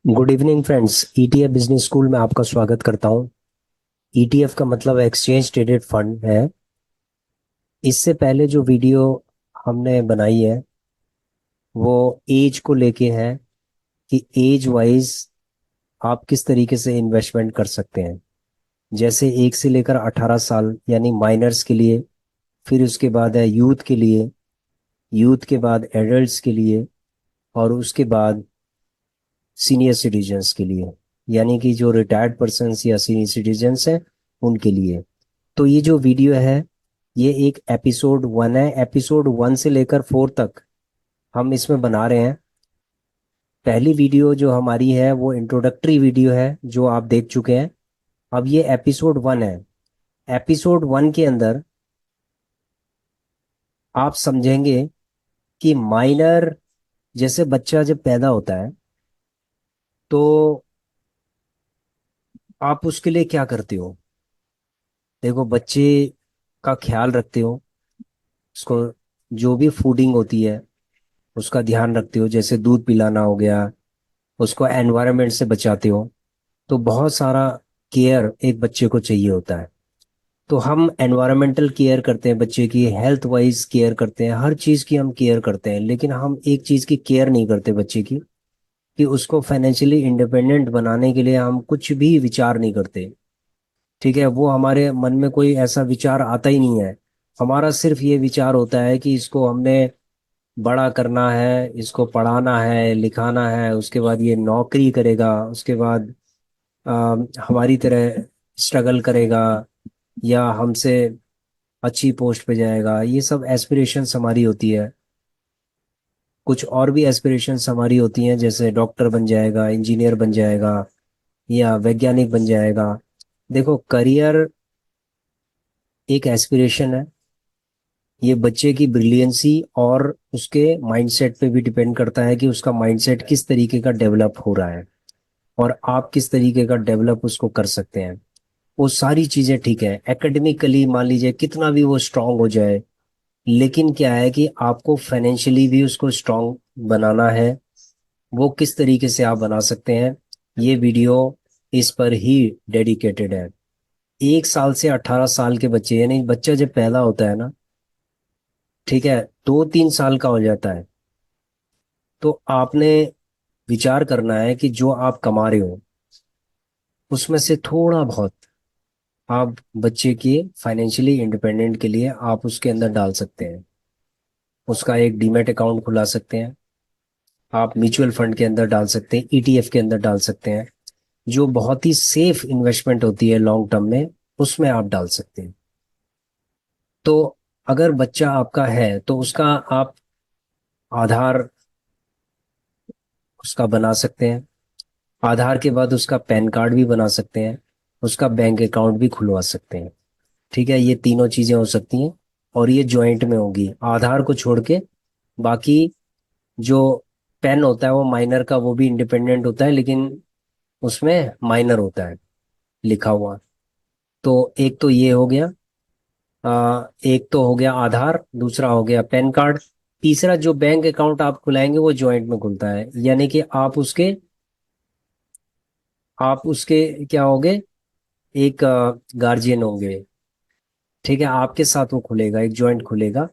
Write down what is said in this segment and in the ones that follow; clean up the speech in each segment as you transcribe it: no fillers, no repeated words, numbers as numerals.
Good evening friends. ETF business school में आपका स्वागत करता हूं। ईटीएफ का मतलब एक्सचेंज ट्रेडेड फंड है। इससे पहले जो वीडियो हमने बनाई है वो एज को लेके है कि एज वाइज आप किस तरीके से इन्वेस्टमेंट कर सकते हैं। जैसे 1 से लेकर 18 साल यानी माइनर्स के लिए, फिर उसके बाद है यूथ के लिए, यूथ के बाद एडल्ट्स के लिए, और उसके बाद सीनियर सिटीजन्स के लिए, यानी कि जो रिटायर्ड पर्सन्स या सीनियर सिटीजन्स हैं उनके लिए। तो ये जो वीडियो है ये एक एपिसोड 1 है। एपिसोड 1 से लेकर 4 तक हम इसमें बना रहे हैं। पहली वीडियो जो हमारी है वो इंट्रोडक्टरी वीडियो है जो आप देख चुके हैं। अब ये एपिसोड 1 है। एपिसोड 1 के अंदर आप समझेंगे कि माइनर, जैसे बच्चा जब पैदा होता है तो आप उसके लिए क्या करते हो। देखो, बच्चे का ख्याल रखते हो, उसको जो भी फूडिंग होती है उसका ध्यान रखते हो, जैसे दूध पिलाना हो गया, उसको एनवायरनमेंट से बचाते हो। तो बहुत सारा केयर एक बच्चे को चाहिए होता है। तो हम एनवायरमेंटल केयर करते हैं, बच्चे की हेल्थ वाइज केयर करते हैं, हर चीज़ की हम केयर करते हैं, लेकिन हम एक चीज़ की केयर नहीं करते बच्चे की, कि उसको फाइनेंशियली इंडिपेंडेंट बनाने के लिए हम कुछ भी विचार नहीं करते। ठीक है, वो हमारे मन में कोई ऐसा विचार आता ही नहीं है। हमारा सिर्फ ये विचार होता है कि इसको हमने बड़ा करना है, इसको पढ़ाना है, लिखाना है, उसके बाद ये नौकरी करेगा, उसके बाद हमारी तरह स्ट्रगल करेगा या हमसे अच्छी पोस्ट पे जाएगा। ये सब एस्पिरेशंस हमारी होती है। कुछ और भी एस्पिरेशंस हमारी होती हैं, जैसे डॉक्टर बन जाएगा, इंजीनियर बन जाएगा या वैज्ञानिक बन जाएगा। देखो, करियर एक एस्पिरेशन है। ये बच्चे की ब्रिलियंसी और उसके माइंडसेट पे भी डिपेंड करता है कि उसका माइंडसेट किस तरीके का डेवलप हो रहा है और आप किस तरीके का डेवलप उसको कर सकते हैं। वो सारी चीजें ठीक है, एकेडमिकली मान लीजिए कितना भी वो स्ट्रांग हो जाए, लेकिन क्या है कि आपको फाइनेंशियली भी उसको स्ट्रांग बनाना है। वो किस तरीके से आप बना सकते हैं, ये वीडियो इस पर ही डेडिकेटेड है। 1 साल से 18 साल के बच्चे, यानी बच्चा जब पैदा होता है ना, ठीक है, 2-3 साल का हो जाता है, तो आपने विचार करना है कि जो आप कमा रहे हो उसमें से थोड़ा बहुत आप बच्चे के फाइनेंशियली इंडिपेंडेंट के लिए आप उसके अंदर डाल सकते हैं। उसका एक डीमैट अकाउंट खुला सकते हैं, आप म्यूचुअल फंड के अंदर डाल सकते हैं, ईटीएफ के अंदर डाल सकते हैं, जो बहुत ही सेफ इन्वेस्टमेंट होती है लॉन्ग टर्म में, उसमें आप डाल सकते हैं। तो अगर बच्चा आपका है तो उसका आप आधार उसका बना सकते हैं। आधार के बाद उसका पैन कार्ड भी बना सकते हैं, उसका बैंक अकाउंट भी खुलवा सकते हैं। ठीक है, ये तीनों चीजें हो सकती हैं और ये जॉइंट में होगी, आधार को छोड़ के। बाकी जो पेन होता है वो माइनर का, वो भी इंडिपेंडेंट होता है, लेकिन उसमें माइनर होता है लिखा हुआ। तो एक तो ये हो गया, एक तो हो गया आधार, दूसरा हो गया पैन कार्ड, तीसरा जो बैंक अकाउंट आप खुलाएंगे वो जॉइंट में खुलता है, यानी कि आप उसके क्या होंगे, एक गार्जियन होंगे। ठीक है, आपके साथ वो खुलेगा, एक जॉइंट खुलेगा।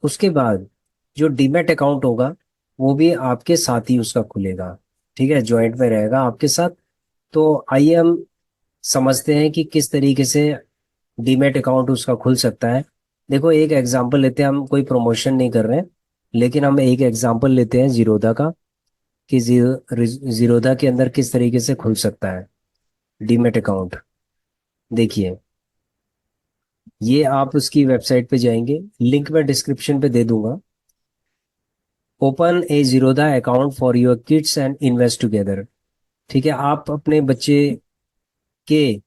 उसके बाद जो डीमैट अकाउंट होगा वो भी आपके साथ ही उसका खुलेगा। ठीक है, जॉइंट में रहेगा आपके साथ। तो आइए हम समझते हैं कि किस तरीके से डीमैट अकाउंट उसका खुल सकता है। देखो, एक एग्जांपल लेते हैं, हम कोई प्रमोशन नहीं कर रहे हैं, लेकिन हम एक एग्जांपल लेते हैं जीरोधा का, कि जीरोधा के अंदर किस तरीके से खुल सकता है डीमैट अकाउंट। देखिए, ये आप उसकी वेबसाइट पे जाएंगे, लिंक मैं डिस्क्रिप्शन पे दे दूंगा। Open A Zerodha account for your kids and invest together. ठीक है, आप अपने बच्चे के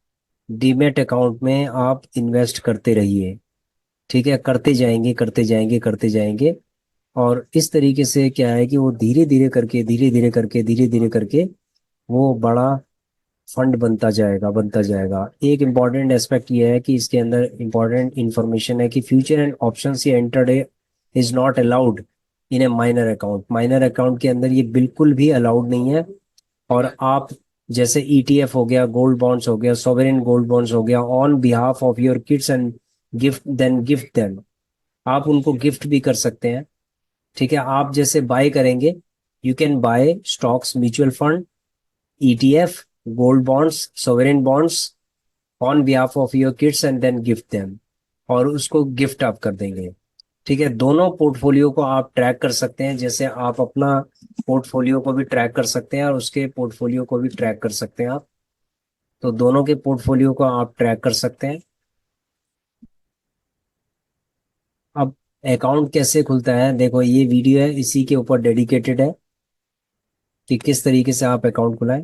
डीमैट अकाउंट में आप इन्वेस्ट करते रहिए। ठीक है, करते जाएंगे करते जाएंगे करते जाएंगे, और इस तरीके से क्या है कि वो धीरे धीरे करके धीरे धीरे करके धीरे धीरे करके वो बड़ा फंड बनता जाएगा। एक इम्पॉर्टेंट एस्पेक्ट ये है कि इसके अंदर इम्पॉर्टेंट इंफॉर्मेशन है कि फ्यूचर एंड ऑप्शंस ये intraday is not allowed in a minor account के अंदर ये बिल्कुल भी अलाउड नहीं है। और आप जैसे ईटीएफ हो गया, गोल्ड बॉन्ड्स हो गया, सॉवरेन गोल्ड बॉन्ड्स हो गया, on behalf of your kids and gift them, आप उनको गिफ्ट भी कर सकते हैं। ठीक है, आप जैसे बाय करेंगे, you can buy stocks, mutual fund, ETF, gold bonds, sovereign bonds on behalf of your kids and then gift them, और उसको गिफ्ट आप कर देंगे। ठीक है, दोनों पोर्टफोलियो को आप ट्रैक कर सकते हैं, जैसे आप अपना पोर्टफोलियो को भी ट्रैक कर सकते हैं और उसके पोर्टफोलियो को भी ट्रैक कर सकते हैं आप। तो दोनों के पोर्टफोलियो को आप ट्रैक कर सकते हैं। अब अकाउंट कैसे खुलता है, देखो ये वीडियो है इसी के ऊपर डेडिकेटेड है कि किस तरीके से आप अकाउंट खुलाएं।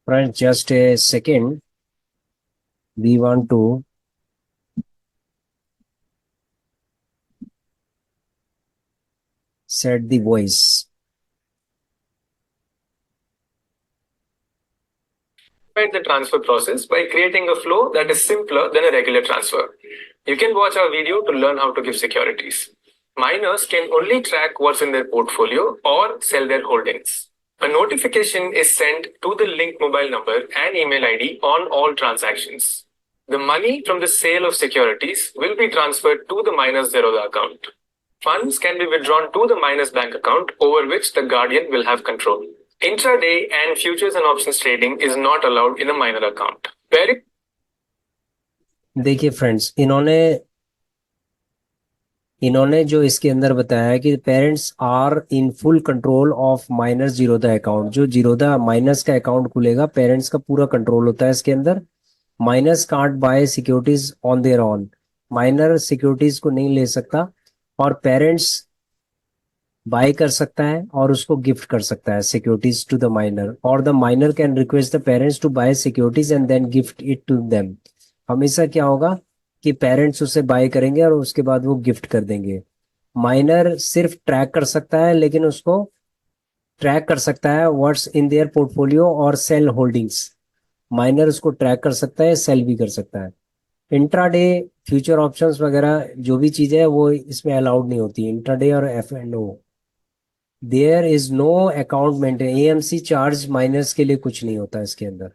Friends just a second, we want to set the voice. The transfer process by creating a flow that is simpler than a regular transfer. You can watch our video to learn how to give securities. Miners can only track what's in their portfolio or sell their holdings. A notification is sent to the linked mobile number and email ID on all transactions. The money from the sale of securities will be transferred to the miner's Zerodha account. Funds can be withdrawn to the miner's bank account over which the guardian will have control. Intraday and futures and options trading is not allowed in a minor account. देखिए friends, इन्होंने जो इसके अंदर बताया है कि parents are in full control of minor's Zerodha account. जो Zerodha minor का अकाउंट खुलेगा, पेरेंट्स का पूरा कंट्रोल होता है इसके अंदर। Minors can't buy securities on their own, minor securities को नहीं ले सकता, और पेरेंट्स बाय कर सकता है और उसको गिफ्ट कर सकता है सिक्योरिटीज टू द माइनर, और the minor can request the parents to buy securities and then gift it to them. हमेशा क्या होगा कि पेरेंट्स उसे बाय करेंगे और उसके बाद वो गिफ्ट कर देंगे। माइनर सिर्फ ट्रैक कर सकता है, लेकिन उसको ट्रैक कर सकता है व्हाट्स इन देयर पोर्टफोलियो और सेल होल्डिंग्स। माइनर उसको ट्रैक कर सकता है, सेल भी कर सकता है। इंट्राडे फ्यूचर ऑप्शंस वगैरह जो भी चीजें है वो इसमें अलाउड नहीं होती, इंट्राडे और F and O. There is no account maintain, AMC charge minors के लिए कुछ नहीं होता इसके अंदर।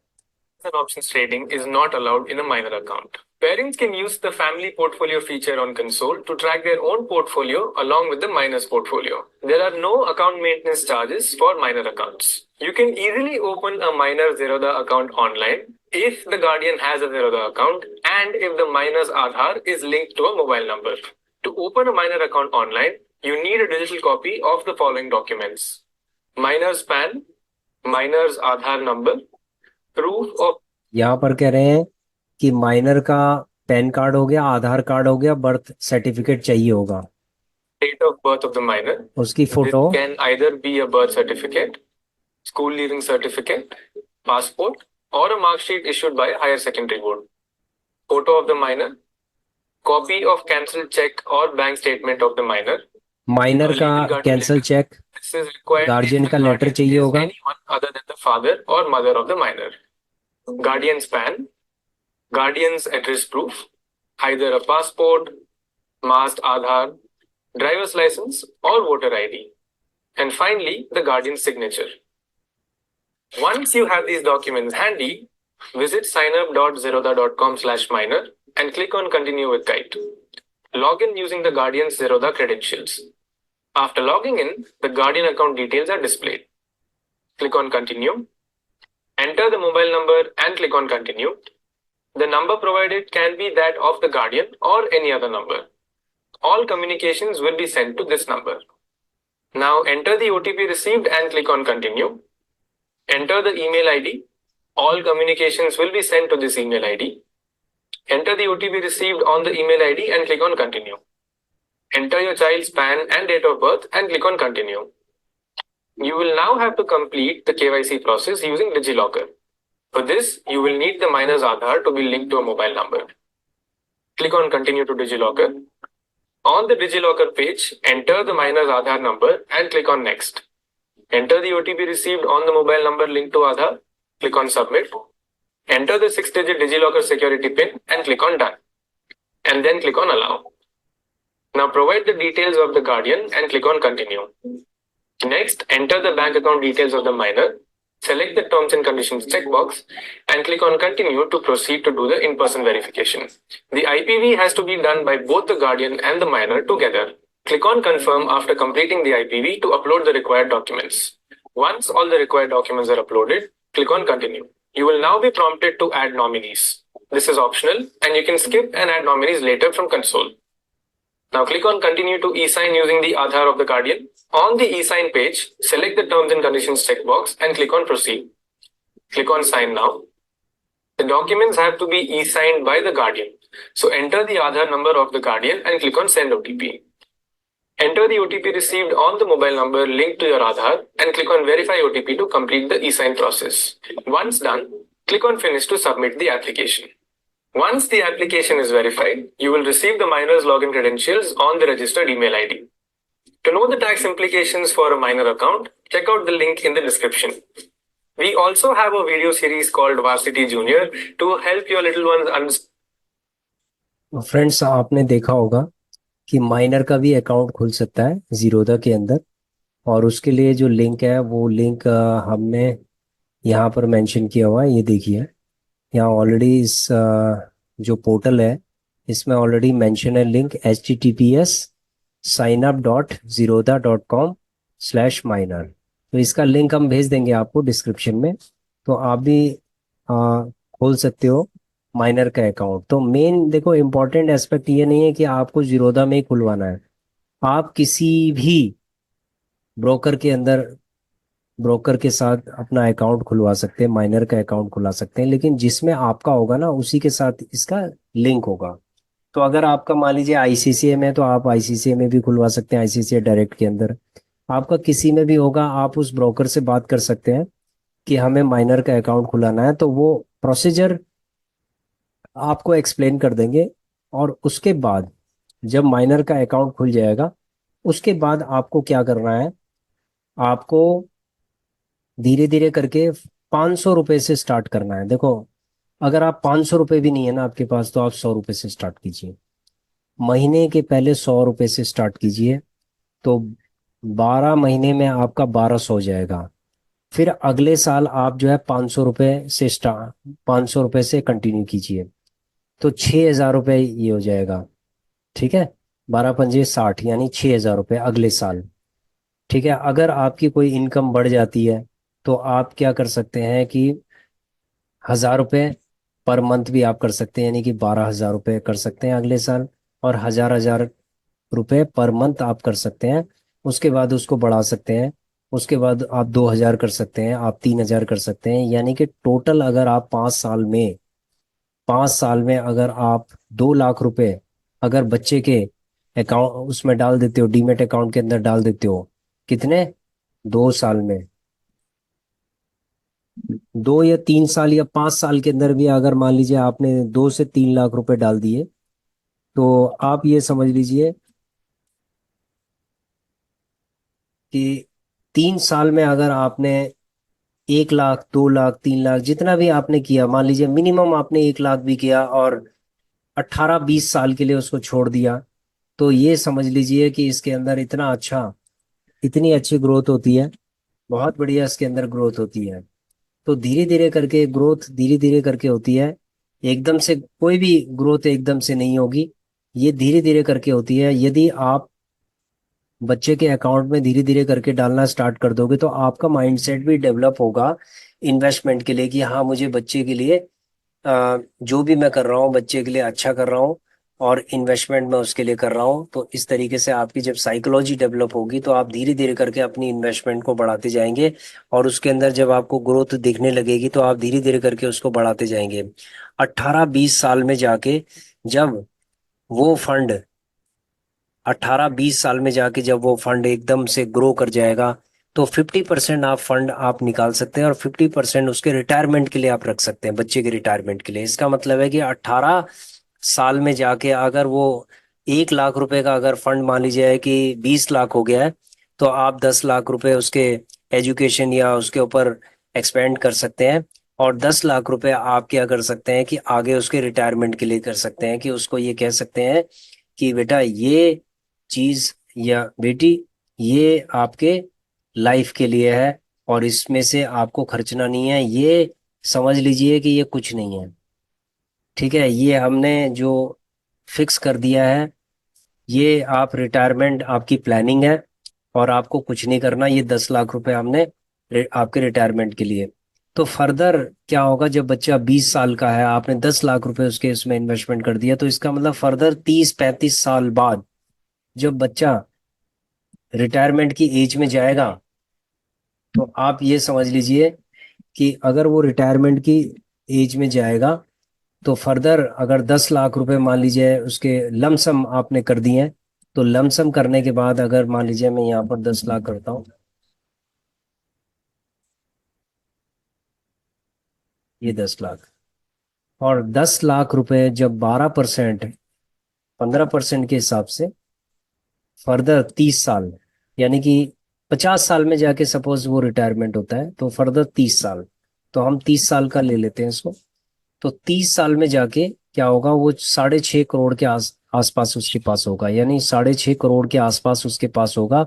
Options trading is not allowed in a minor account. Parents can use the family portfolio feature on console to track their own portfolio along with the minor's portfolio. There are no account maintenance charges for minor accounts. You can easily open a minor Zerodha account online if the guardian has a Zerodha account and if the minor's Aadhaar is linked to a mobile number. To open a minor account online, you need a digital copy of the following documents: minor's PAN, minor's Aadhaar number, proof of यहाँ पर कह रहे हैं कि minor का pan card हो गया, आधार card हो गया, बर्थ सर्टिफिकेट चाहिए होगा, date of birth of the minor. उसकी photo. This can either be a birth certificate, school leaving certificate, passport, or a mark sheet issued by a higher secondary board. Photo of the minor, copy of cancelled check or bank statement of the minor. Minor का cancel cheque, This is required guardian if का the letter guardian चाहिए is होगा। anyone other than the father or mother of the minor. Guardian's PAN, guardian's address proof, either a passport, masked Aadhaar, driver's license, or voter ID. And finally, the guardian's signature. Once you have these documents handy, visit signup.zerodha.com/minor and click on Continue with Guide. Log in using the Guardian's Zerodha credentials. After logging in, the Guardian account details are displayed. Click on Continue. Enter the mobile number and click on Continue. The number provided can be that of the Guardian or any other number. All communications will be sent to this number. Now enter the OTP received and click on Continue. Enter the email ID. All communications will be sent to this email ID. Enter the OTP received on the email ID and click on Continue. Enter your child's PAN and date of birth and click on Continue. You will now have to complete the KYC process using DigiLocker. For this, you will need the minor's Aadhaar to be linked to a mobile number. Click on Continue to DigiLocker. On the DigiLocker page, enter the minor's Aadhaar number and click on Next. Enter the OTP received on the mobile number linked to Aadhaar. Click on Submit. Enter the 6-digit DigiLocker security PIN and click on Done. And then click on Allow. Now provide the details of the guardian and click on Continue. Next, enter the bank account details of the minor, select the Terms and Conditions checkbox, and click on Continue to proceed to do the in-person verification. The IPV has to be done by both the guardian and the minor together. Click on Confirm after completing the IPV to upload the required documents. Once all the required documents are uploaded, click on Continue. You will now be prompted to add nominees. This is optional, and you can skip and add nominees later from console. Now click on Continue to e-sign using the Aadhaar of the guardian. On the e-sign page, select the Terms and Conditions checkbox and click on Proceed. Click on Sign Now. The documents have to be e-signed by the guardian. So enter the Aadhaar number of the guardian and click on Send OTP. Enter the OTP received on the mobile number linked to your Aadhaar and click on Verify OTP to complete the e-sign process. Once done, click on Finish to submit the application. Once the application is verified, you will receive the minor's login credentials on the registered email ID. To know the tax implications for a minor account, check out the link in the description. We also have a video series called Varsity Junior to help your little ones understand. Friends, आपने देखा होगा कि minor का भी account खुल सकता है जीरोधा के अंदर, और उसके लिए जो लिंक है वो लिंक हमने यहाँ पर मेंशन किया हुआ है। ये देखिए, यहाँ ऑलरेडी इस जो पोर्टल है इसमें ऑलरेडी मेंशन है लिंक https://signup.zerodha.com/minor। तो इसका लिंक हम भेज देंगे आपको डिस्क्रिप्शन में, तो आप भी खोल सकते हो माइनर का अकाउंट। तो मेन देखो, इम्पोर्टेंट एस्पेक्ट ये नहीं है कि आपको जीरोधा में ही खुलवाना है, आप किसी भी ब्रोकर के अंदर ब्रोकर के साथ अपना अकाउंट खुलवा सकते हैं, माइनर का अकाउंट खुला सकते हैं, लेकिन जिसमें आपका होगा ना उसी के साथ इसका लिंक होगा। तो अगर आपका मान लीजिए आईसीसीआई में, तो आप आईसीसीआई में भी खुलवा सकते हैं, आईसीसीआई डायरेक्ट के अंदर। आपका किसी में भी होगा, आप उस ब्रोकर से बात कर सकते हैं कि हमें माइनर का अकाउंट खुलाना है, तो वो प्रोसीजर आपको एक्सप्लेन कर देंगे। और उसके बाद जब माइनर का अकाउंट खुल जाएगा, उसके बाद आपको क्या करना है, आपको धीरे धीरे करके 500 रुपये से स्टार्ट करना है। देखो, अगर आप 500 रुपये भी नहीं है ना आपके पास, तो आप 100 रुपये से स्टार्ट कीजिए। महीने के पहले 100 रुपये से स्टार्ट कीजिए, तो 12 महीने में आपका 1200 हो जाएगा। फिर अगले साल आप जो है 500 रुपये से 500 रुपये से कंटिन्यू कीजिए, तो 6,000 रुपये ये हो जाएगा। ठीक है, 12×5 = 60, यानी 6,000 रुपये अगले साल। ठीक है, अगर आपकी कोई इनकम बढ़ जाती है तो आप क्या कर सकते हैं कि 1,000 रुपये पर मंथ भी आप कर सकते हैं, यानी कि 12,000 रुपये कर सकते हैं अगले साल, और 1,000 रुपये पर मंथ आप कर सकते हैं। उसके बाद उसको बढ़ा सकते हैं, उसके बाद आप 2,000 कर सकते हैं, आप 3,000 कर सकते हैं। यानी कि टोटल अगर आप 5 साल में अगर आप 2 लाख रुपए अगर बच्चे के अकाउंट उसमें डाल देते हो, डीमेट अकाउंट के अंदर डाल देते हो, कितने 2 साल में, 2 या 3 साल या 5 साल के अंदर भी अगर मान लीजिए आपने 2 से 3 लाख रुपए डाल दिए, तो आप ये समझ लीजिए कि 3 साल में अगर आपने 1 लाख, 2 लाख, 3 लाख जितना भी आपने किया, मान लीजिए मिनिमम आपने 1 लाख भी किया और 18-20 साल के लिए उसको छोड़ दिया, तो ये समझ लीजिए कि इसके अंदर इतनी अच्छी ग्रोथ होती है, बहुत बढ़िया इसके अंदर ग्रोथ होती है। तो धीरे धीरे करके ग्रोथ धीरे धीरे करके होती है, एकदम से कोई भी ग्रोथ एकदम से नहीं होगी, ये धीरे धीरे करके होती है। यदि आप बच्चे के अकाउंट में धीरे धीरे करके डालना स्टार्ट कर दोगे, तो आपका माइंडसेट भी डेवलप होगा इन्वेस्टमेंट के लिए, कि हाँ मुझे बच्चे के लिए जो भी मैं कर रहा हूँ बच्चे के लिए अच्छा कर रहा हूँ, और इन्वेस्टमेंट मैं उसके लिए कर रहा हूँ। तो इस तरीके से आपकी जब साइकोलॉजी डेवलप होगी, तो आप धीरे धीरे करके अपनी इन्वेस्टमेंट को बढ़ाते जाएंगे, और उसके अंदर जब आपको ग्रोथ दिखने लगेगी, तो आप धीरे धीरे करके उसको बढ़ाते जाएंगे। 18-20 साल में जाके जब वो फंड 18-20 साल में जाके जब वो फंड एकदम से ग्रो कर जाएगा, तो 50% आप फंड आप निकाल सकते हैं, और 50% उसके रिटायरमेंट के लिए आप रख सकते हैं, बच्चे के रिटायरमेंट के लिए। इसका मतलब है कि 18 साल में जाके अगर वो 1 लाख रुपए का अगर फंड मान लीजिए कि 20 लाख हो गया है, तो आप 10 लाख रुपए उसके एजुकेशन या उसके ऊपर एक्सपेंड कर सकते हैं। और 10 लाख रुपए आप क्या कर सकते हैं कि आगे उसके रिटायरमेंट के लिए कर सकते हैं, कि उसको ये कह सकते हैं कि बेटा ये चीज या बेटी ये आपके लाइफ के लिए है, और इसमें से आपको खर्चना नहीं है, ये समझ लीजिए कि ये कुछ नहीं है। ठीक है, ये हमने जो फिक्स कर दिया है, ये आप रिटायरमेंट आपकी प्लानिंग है, और आपको कुछ नहीं करना, ये 10 लाख रुपए हमने आपके रिटायरमेंट के लिए। तो फर्दर क्या होगा, जब बच्चा 20 साल का है, आपने 10 लाख रुपए उसके इसमें इन्वेस्टमेंट कर दिया, तो इसका मतलब फर्दर 30-35 साल बाद जब बच्चा रिटायरमेंट की एज में जाएगा, तो आप ये समझ लीजिए कि अगर वो रिटायरमेंट की एज में जाएगा, तो फर्दर अगर 10 लाख रुपए मान लीजिए उसके लमसम आपने कर दिए हैं, तो लमसम करने के बाद अगर मान लीजिए मैं यहाँ पर 10 लाख करता हूँ, ये 10 लाख, और 10 लाख रुपए जब 12%, 15% के हिसाब से फर्दर 30 साल, यानी कि 50 साल में जाके सपोज वो रिटायरमेंट होता है, तो फर्दर 30 साल, तो हम 30 साल का ले लेते हैं इसको। तो 30 साल में जाके क्या होगा, वो 6.5 करोड़ के आसपास उसके पास होगा, यानी 6.5 करोड़ के आसपास उसके पास होगा।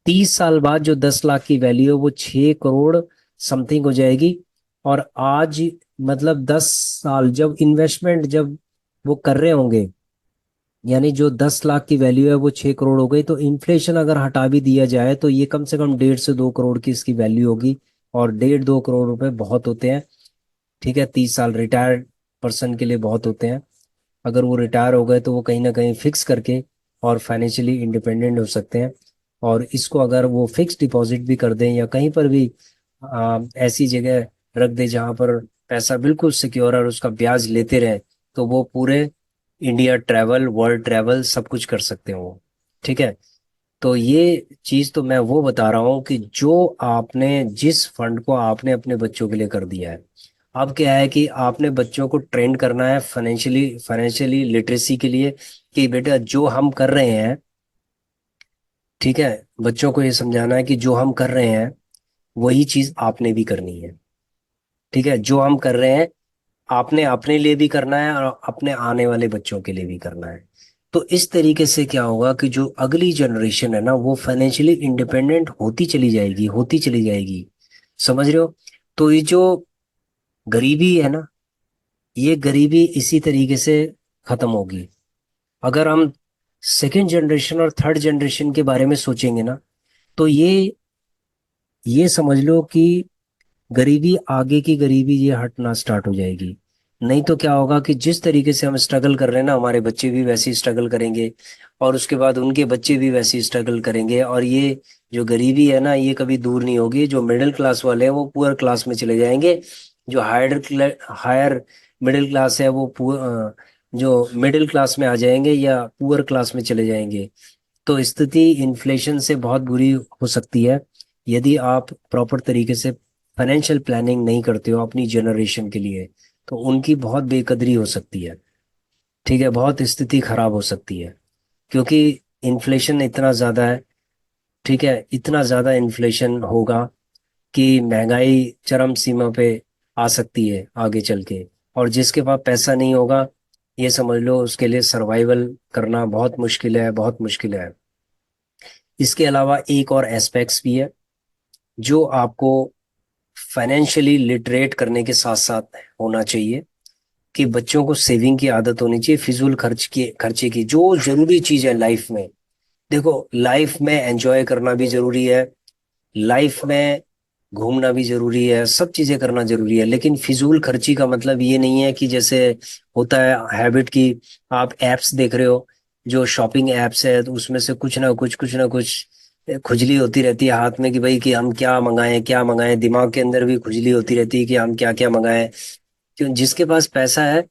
30 साल बाद जो 10 लाख की वैल्यू है वो 6 करोड़ समथिंग हो जाएगी। और आज मतलब 10 साल जब इन्वेस्टमेंट जब वो कर रहे होंगे, यानी जो 10 लाख की वैल्यू है वो 6 करोड़ हो गई, तो इन्फ्लेशन अगर हटा भी दिया जाए तो ये कम से कम 1.5 से 2 करोड़ की इसकी वैल्यू होगी। और 1.5-2 करोड़ रुपए बहुत होते हैं। ठीक है, 30 साल रिटायर्ड पर्सन के लिए बहुत होते हैं। अगर वो रिटायर हो गए तो वो कहीं ना कहीं फिक्स करके और फाइनेंशियली इंडिपेंडेंट हो सकते हैं। और इसको अगर वो फिक्स डिपॉजिट भी कर दें, या कहीं पर भी ऐसी जगह रख दे जहां पर पैसा बिल्कुल सिक्योर और उसका ब्याज लेते रहे, तो वो पूरे इंडिया ट्रैवल, वर्ल्ड ट्रैवल सब कुछ कर सकते हैं वो। ठीक है, तो ये चीज तो मैं वो बता रहा हूँ कि जो आपने जिस फंड को आपने अपने बच्चों के लिए कर दिया है, अब क्या है कि आपने बच्चों को ट्रेन करना है फाइनेंशियली फाइनेंशियली लिटरेसी के लिए, कि बेटा जो हम कर रहे हैं, ठीक है, बच्चों को ये समझाना है कि जो हम कर रहे हैं वही चीज आपने भी करनी है। ठीक है, जो हम कर रहे हैं आपने अपने लिए भी करना है और अपने आने वाले बच्चों के लिए भी करना है। तो इस तरीके से क्या होगा कि जो अगली जनरेशन है ना, वो फाइनेंशियली इंडिपेंडेंट होती चली जाएगी। समझ रहे हो? तो ये जो गरीबी है ना, ये गरीबी इसी तरीके से खत्म होगी। अगर हम सेकेंड जनरेशन और थर्ड जनरेशन के बारे में सोचेंगे ना, तो ये समझ लो कि गरीबी, आगे की गरीबी ये हटना स्टार्ट हो जाएगी। नहीं तो क्या होगा कि जिस तरीके से हम स्ट्रगल कर रहे हैं ना, हमारे बच्चे भी वैसे ही स्ट्रगल करेंगे, और उसके बाद उनके बच्चे भी वैसे ही स्ट्रगल करेंगे, और ये जो गरीबी है ना, ये कभी दूर नहीं होगी। जो मिडिल क्लास वाले हैं वो पुअर क्लास में चले जाएंगे, जो हायर मिडिल क्लास है वो जो मिडिल क्लास में आ जाएंगे या पुअर क्लास में चले जाएंगे। तो स्थिति इन्फ्लेशन से बहुत बुरी हो सकती है यदि आप प्रॉपर तरीके से फाइनेंशियल प्लानिंग नहीं करते हो अपनी जनरेशन के लिए। तो उनकी बहुत बेकदरी हो सकती है। ठीक है, बहुत स्थिति खराब हो सकती है, क्योंकि इन्फ्लेशन इतना ज़्यादा है। ठीक है, इतना ज़्यादा इन्फ्लेशन होगा कि महंगाई चरम सीमा पे आ सकती है आगे चल के। और जिसके पास पैसा नहीं होगा, ये समझ लो उसके लिए सर्वाइवल करना बहुत मुश्किल है, बहुत मुश्किल है। इसके अलावा एक और एस्पेक्ट्स भी है जो आपको फाइनेंशियली लिटरेट करने के साथ साथ होना चाहिए, कि बच्चों को सेविंग की आदत होनी चाहिए, फिजूल खर्चे की जो जरूरी चीज है लाइफ में। देखो, लाइफ में एंजॉय करना भी जरूरी है, लाइफ में घूमना भी जरूरी है, सब चीजें करना जरूरी है, लेकिन फिजूल खर्ची का मतलब ये नहीं है कि जैसे होता है हैबिट की, आप एप्स देख रहे हो, जो शॉपिंग एप्स है, तो उसमें से कुछ ना कुछ खुजली होती रहती है हाथ में कि भाई कि हम क्या मंगाएं, दिमाग के अंदर भी खुजली होती रहती है कि हम क्या क्या मंगाएं। क्यों? जिसके पास पैसा है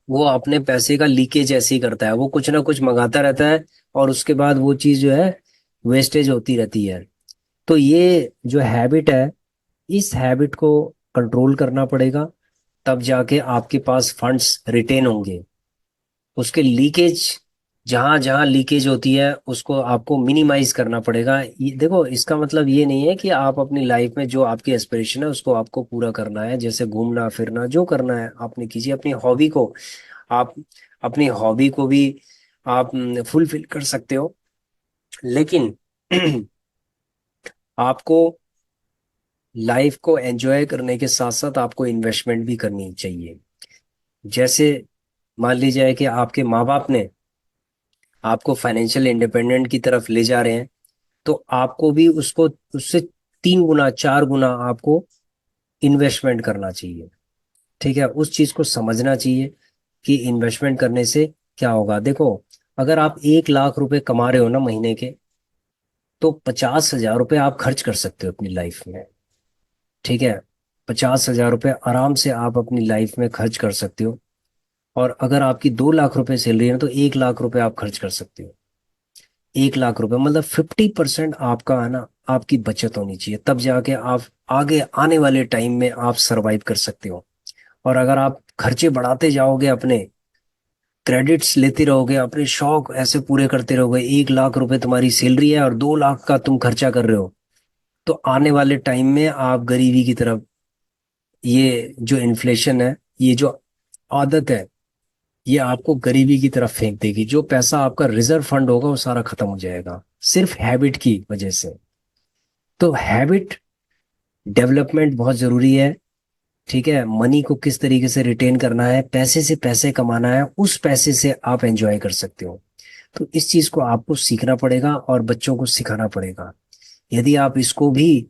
वो अपने पैसे का लीकेज ऐसे ही करता है, वो कुछ ना कुछ मंगाता रहता है, और उसके बाद वो चीज जो है वेस्टेज होती रहती है। तो ये जो हैबिट है, इस हैबिट को कंट्रोल करना पड़ेगा, तब जाके आपके पास फंड्स रिटेन होंगे। उसके लीकेज जहां जहां लीकेज होती है उसको आपको मिनिमाइज करना पड़ेगा। ये देखो, इसका मतलब ये नहीं है कि आप अपनी लाइफ में जो आपकी एस्पिरेशन है उसको आपको पूरा करना है, जैसे घूमना फिरना जो करना है आपने कीजिए। अपनी हॉबी को आप अपनी हॉबी को भी आप फुलफिल कर सकते हो, लेकिन आपको लाइफ को एंजॉय करने के साथ साथ आपको इन्वेस्टमेंट भी करनी चाहिए। जैसे मान लीजिए कि आपके माँ बाप ने आपको फाइनेंशियल इंडिपेंडेंट की तरफ ले जा रहे हैं, तो आपको भी उसको उससे 3 गुना 4 गुना आपको इन्वेस्टमेंट करना चाहिए। ठीक है, उस चीज को समझना चाहिए कि इन्वेस्टमेंट करने से क्या होगा। देखो, अगर आप 1 लाख रुपए कमा रहे हो ना महीने के, तो 50,000 रुपये आप खर्च कर सकते हो अपनी लाइफ में। ठीक है, 50,000 रुपये आराम से आप अपनी लाइफ में खर्च कर सकते हो। और अगर आपकी 2 लाख रुपए सैलरी है तो 1 लाख रुपए आप खर्च कर सकते हो। 1 लाख रुपए मतलब 50% आपका है ना, आपकी बचत होनी चाहिए, तब जाके आप आगे आने वाले टाइम में आप सरवाइव कर सकते हो। और अगर आप खर्चे बढ़ाते जाओगे, अपने क्रेडिट्स लेते रहोगे, अपने शौक ऐसे पूरे करते रहोगे, 1 लाख रुपए तुम्हारी सैलरी है और 2 लाख का तुम खर्चा कर रहे हो, तो आने वाले टाइम में आप गरीबी की तरफ, ये जो इन्फ्लेशन है, ये जो आदत है, ये आपको गरीबी की तरफ फेंक देगी। जो पैसा आपका रिजर्व फंड होगा वो सारा खत्म हो जाएगा, सिर्फ हैबिट की वजह से। तो हैबिट डेवलपमेंट बहुत जरूरी है। ठीक है, मनी को किस तरीके से रिटेन करना है, पैसे से पैसे कमाना है, उस पैसे से आप एंजॉय कर सकते हो। तो इस चीज को आपको सीखना पड़ेगा और बच्चों को सिखाना पड़ेगा। यदि आप इसको भी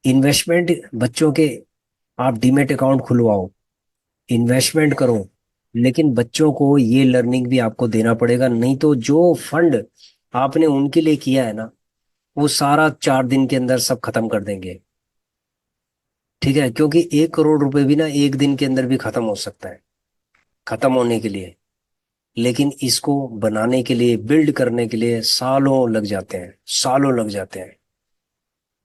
इन्वेस्टमेंट बच्चों के, आप डीमेट अकाउंट खुलवाओ, इन्वेस्टमेंट करो, लेकिन बच्चों को ये लर्निंग भी आपको देना पड़ेगा, नहीं तो जो फंड आपने उनके लिए किया है ना, वो सारा 4 दिन के अंदर सब खत्म कर देंगे। ठीक है, क्योंकि 1 करोड़ रुपए भी ना एक दिन के अंदर भी खत्म हो सकता है, खत्म होने के लिए। लेकिन इसको बनाने के लिए, बिल्ड करने के लिए सालों लग जाते हैं, सालों लग जाते हैं।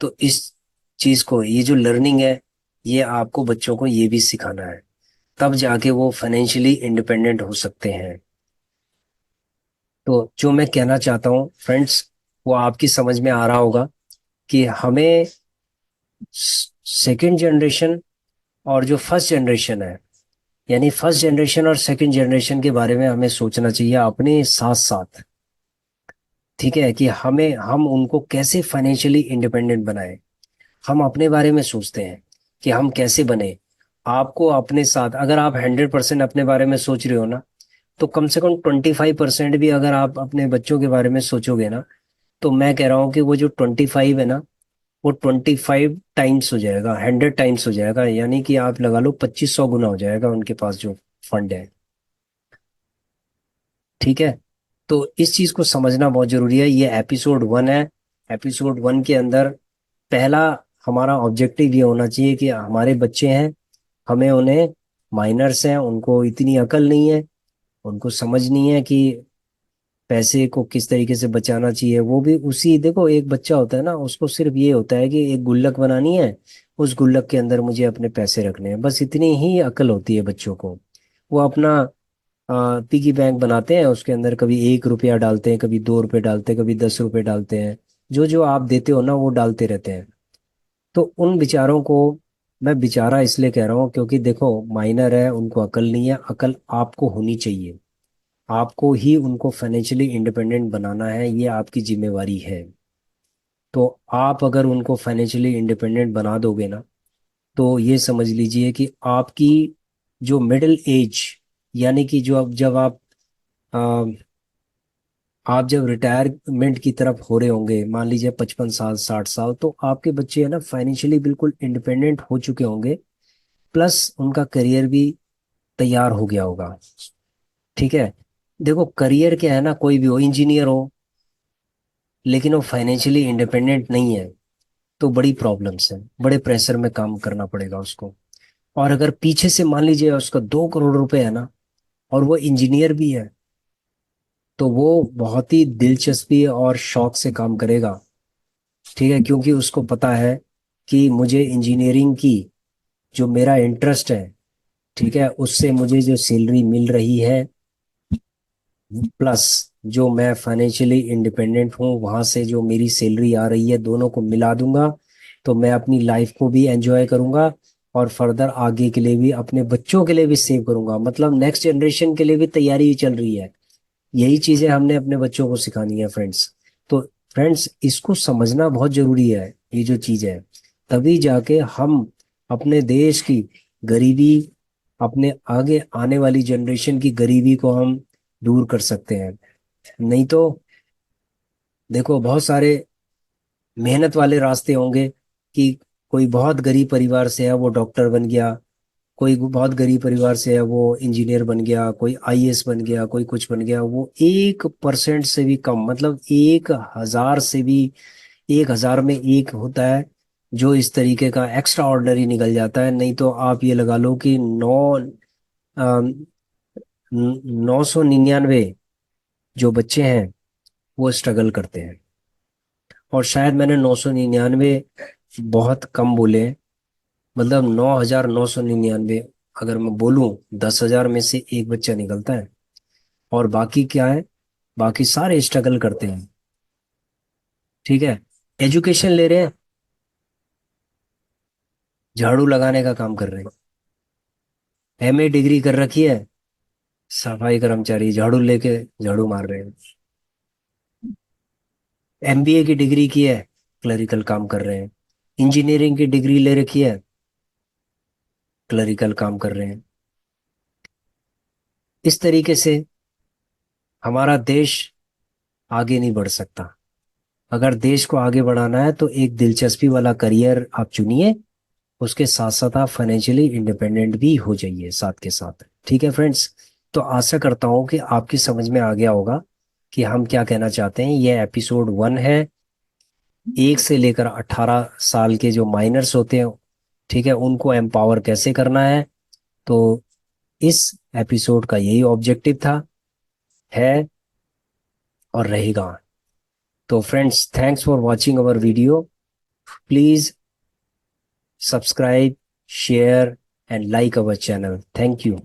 तो इस चीज को, ये जो लर्निंग है, ये आपको बच्चों को ये भी सिखाना है, तब जाके वो फाइनेंशियली इंडिपेंडेंट हो सकते हैं। तो जो मैं कहना चाहता हूँ फ्रेंड्स, वो आपकी समझ में आ रहा होगा कि हमें सेकंड जनरेशन और जो फर्स्ट जनरेशन है, यानी फर्स्ट जनरेशन और सेकंड जनरेशन के बारे में हमें सोचना चाहिए अपने साथ साथ। ठीक है, कि हम उनको कैसे फाइनेंशियली इंडिपेंडेंट बनाए। हम अपने बारे में सोचते हैं कि हम कैसे बने। आपको अपने साथ, अगर आप 100% अपने बारे में सोच रहे हो ना, तो कम से कम 25% भी अगर आप अपने बच्चों के बारे में सोचोगे ना, तो मैं कह रहा हूँ कि वो जो 25 है ना, वो 25 टाइम्स हो जाएगा, 100 टाइम्स हो जाएगा। यानी कि आप लगा लो 2500 गुना हो जाएगा उनके पास जो फंड है। ठीक है, तो इस चीज को समझना बहुत जरूरी है। ये एपिसोड 1 है। एपिसोड 1 के अंदर पहला हमारा ऑब्जेक्टिव ये होना चाहिए कि हमारे बच्चे हैं, हमें उन्हें, माइनर्स हैं, उनको इतनी अकल नहीं है, उनको समझ नहीं है कि पैसे को किस तरीके से बचाना चाहिए। वो भी उसी, देखो एक बच्चा होता है ना, उसको सिर्फ ये होता है कि एक गुल्लक बनानी है, उस गुल्लक के अंदर मुझे अपने पैसे रखने हैं, बस इतनी ही अकल होती है बच्चों को। वो अपना पिगी बैंक बनाते हैं, उसके अंदर कभी 1 रुपया डालते हैं, कभी 2 रुपए डालते हैं, कभी 10 रुपए डालते हैं, जो जो आप देते हो ना वो डालते रहते हैं। तो उन बेचारों को, मैं बेचारा इसलिए कह रहा हूँ क्योंकि देखो माइनर है, उनको अकल नहीं है। अकल आपको होनी चाहिए, आपको ही उनको फाइनेंशियली इंडिपेंडेंट बनाना है, ये आपकी जिम्मेवारी है। तो आप अगर उनको फाइनेंशियली इंडिपेंडेंट बना दोगे ना, तो ये समझ लीजिए कि आपकी जो मिडिल एज, यानी कि जो अब जब आप जब रिटायरमेंट की तरफ हो रहे होंगे, मान लीजिए 55 साल 60 साल, तो आपके बच्चे है ना फाइनेंशियली बिल्कुल इंडिपेंडेंट हो चुके होंगे, प्लस उनका करियर भी तैयार हो गया होगा। ठीक है, देखो करियर क्या है ना, कोई भी हो, इंजीनियर हो, लेकिन वो फाइनेंशियली इंडिपेंडेंट नहीं है, तो बड़ी प्रॉब्लम्स है, बड़े प्रेशर में काम करना पड़ेगा उसको। और अगर पीछे से मान लीजिए उसका 2 करोड़ रुपए है ना, और वो इंजीनियर भी है, तो वो बहुत ही दिलचस्पी और शौक से काम करेगा। ठीक है, क्योंकि उसको पता है कि मुझे इंजीनियरिंग की जो मेरा इंटरेस्ट है, ठीक है, उससे मुझे जो सैलरी मिल रही है, प्लस जो मैं फाइनेंशियली इंडिपेंडेंट हूँ, वहां से जो मेरी सैलरी आ रही है, दोनों को मिला दूंगा। तो मैं अपनी लाइफ को भी एंजॉय करूंगा और फर्दर आगे के लिए भी अपने बच्चों के लिए भी सेव करूंगा। मतलब नेक्स्ट जनरेशन के लिए भी तैयारी चल रही है। यही चीजें हमने अपने बच्चों को सिखानी है फ्रेंड्स। तो फ्रेंड्स, इसको समझना बहुत जरूरी है, ये जो चीज है। तभी जाके हम अपने देश की गरीबी, अपने आगे आने वाली जनरेशन की गरीबी को हम दूर कर सकते हैं। नहीं तो देखो, बहुत सारे मेहनत वाले रास्ते होंगे कि कोई बहुत गरीब परिवार से है, वो डॉक्टर बन गया। कोई बहुत गरीब परिवार से है, वो इंजीनियर बन गया। कोई आईएएस बन गया, कोई कुछ बन गया। वो 1% से भी कम, मतलब 1,000 से भी, 1,000 में एक होता है जो इस तरीके का एक्स्ट्रा ऑर्डिनरी निकल जाता है। नहीं तो आप ये लगा लो कि 999 जो बच्चे हैं वो स्ट्रगल करते हैं। और शायद मैंने 999 बहुत कम बोले हैं। मतलब 9,999, अगर मैं बोलूं 10,000 में से एक बच्चा निकलता है। और बाकी क्या है? बाकी सारे स्ट्रगल करते हैं। ठीक है, एजुकेशन ले रहे हैं, झाड़ू लगाने का काम कर रहे हैं। एमए डिग्री कर रखी है, सफाई कर्मचारी झाड़ू लेके झाड़ू मार रहे हैं। एमबीए की डिग्री की है, क्लरिकल काम कर रहे हैं। इंजीनियरिंग की डिग्री ले रखी है, क्लरिकल काम कर रहे हैं। इस तरीके से हमारा देश आगे नहीं बढ़ सकता। अगर देश को आगे बढ़ाना है तो एक दिलचस्पी वाला करियर आप चुनिए। उसके साथ साथ आप फाइनेंशियली इंडिपेंडेंट भी हो जाइए साथ के साथ। ठीक है फ्रेंड्स, तो आशा करता हूँ कि आपकी समझ में आ गया होगा कि हम क्या कहना चाहते हैं। ये एपिसोड 1 है। 1 से लेकर 18 साल के जो माइनर्स होते हैं, ठीक है, उनको एम्पावर कैसे करना है। तो इस एपिसोड का यही ऑब्जेक्टिव था, है और रहेगा। तो friends, thanks for watching our video. Please subscribe, share, and like our channel. Thank you.